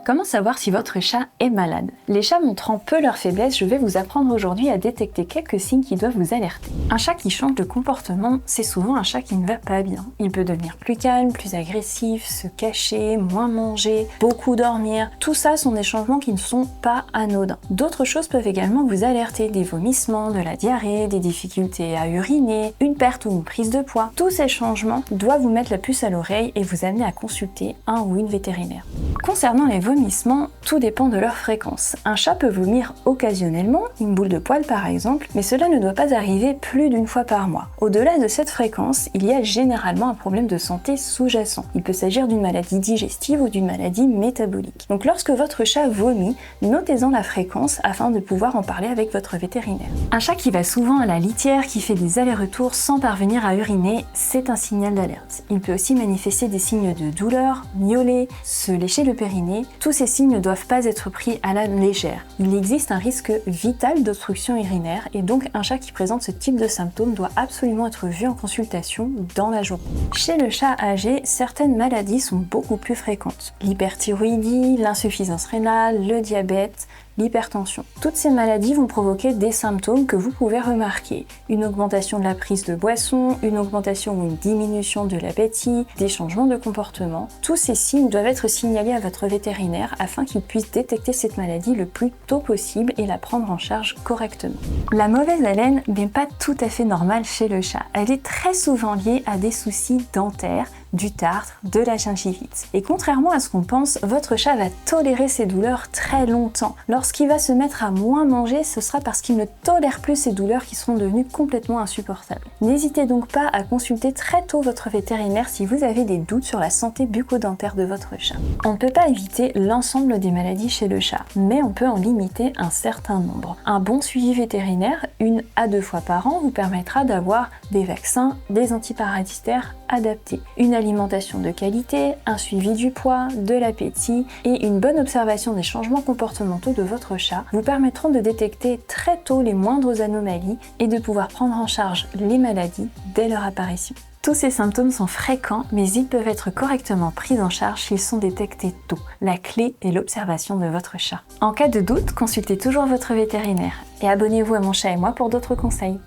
Comment savoir si votre chat est malade? Les chats montrant peu leur faiblesse, je vais vous apprendre aujourd'hui à détecter quelques signes qui doivent vous alerter. Un chat qui change de comportement, c'est souvent un chat qui ne va pas bien. Il peut devenir plus calme, plus agressif, se cacher, moins manger, beaucoup dormir. Tout ça sont des changements qui ne sont pas anodins. D'autres choses peuvent également vous alerter, des vomissements, de la diarrhée, des difficultés à uriner, une perte ou une prise de poids. Tous ces changements doivent vous mettre la puce à l'oreille et vous amener à consulter un ou une vétérinaire. Concernant les vomissements, tout dépend de leur fréquence. Un chat peut vomir occasionnellement, une boule de poil par exemple, mais cela ne doit pas arriver plus d'une fois par mois. Au-delà de cette fréquence, il y a généralement un problème de santé sous-jacent. Il peut s'agir d'une maladie digestive ou d'une maladie métabolique. Donc lorsque votre chat vomit, notez-en la fréquence afin de pouvoir en parler avec votre vétérinaire. Un chat qui va souvent à la litière, qui fait des allers-retours sans parvenir à uriner, c'est un signal d'alerte. Il peut aussi manifester des signes de douleur, miauler, se lécher le périnée. Tous ces signes ne doivent pas être pris à la légère. Il existe un risque vital d'obstruction urinaire et donc un chat qui présente ce type de symptômes doit absolument être vu en consultation dans la journée. Chez le chat âgé, certaines maladies sont beaucoup plus fréquentes. L'hyperthyroïdie, l'insuffisance rénale, le diabète, l'hypertension. Toutes ces maladies vont provoquer des symptômes que vous pouvez remarquer. Une augmentation de la prise de boisson, une augmentation ou une diminution de l'appétit, des changements de comportement. Tous ces signes doivent être signalés à votre vétérinaire afin qu'il puisse détecter cette maladie le plus tôt possible et la prendre en charge correctement. La mauvaise haleine n'est pas tout à fait normale chez le chat. Elle est très souvent liée à des soucis dentaires, du tartre, de la gingivite. Et contrairement à ce qu'on pense, votre chat va tolérer ces douleurs très longtemps. Lorsqu'il va se mettre à moins manger, ce sera parce qu'il ne tolère plus ces douleurs qui seront devenues complètement insupportables. N'hésitez donc pas à consulter très tôt votre vétérinaire si vous avez des doutes sur la santé bucco-dentaire de votre chat. On ne peut pas éviter l'ensemble des maladies chez le chat, mais on peut en limiter un certain nombre. Un bon suivi vétérinaire, 1 à 2 fois par an, vous permettra d'avoir des vaccins, des antiparasitaires adaptés, une alimentation de qualité, un suivi du poids, de l'appétit et une bonne observation des changements comportementaux de votre chat vous permettront de détecter très tôt les moindres anomalies et de pouvoir prendre en charge les maladies dès leur apparition. Tous ces symptômes sont fréquents, mais ils peuvent être correctement pris en charge s'ils sont détectés tôt. La clé est l'observation de votre chat. En cas de doute, consultez toujours votre vétérinaire et abonnez-vous à Mon Chat et Moi pour d'autres conseils.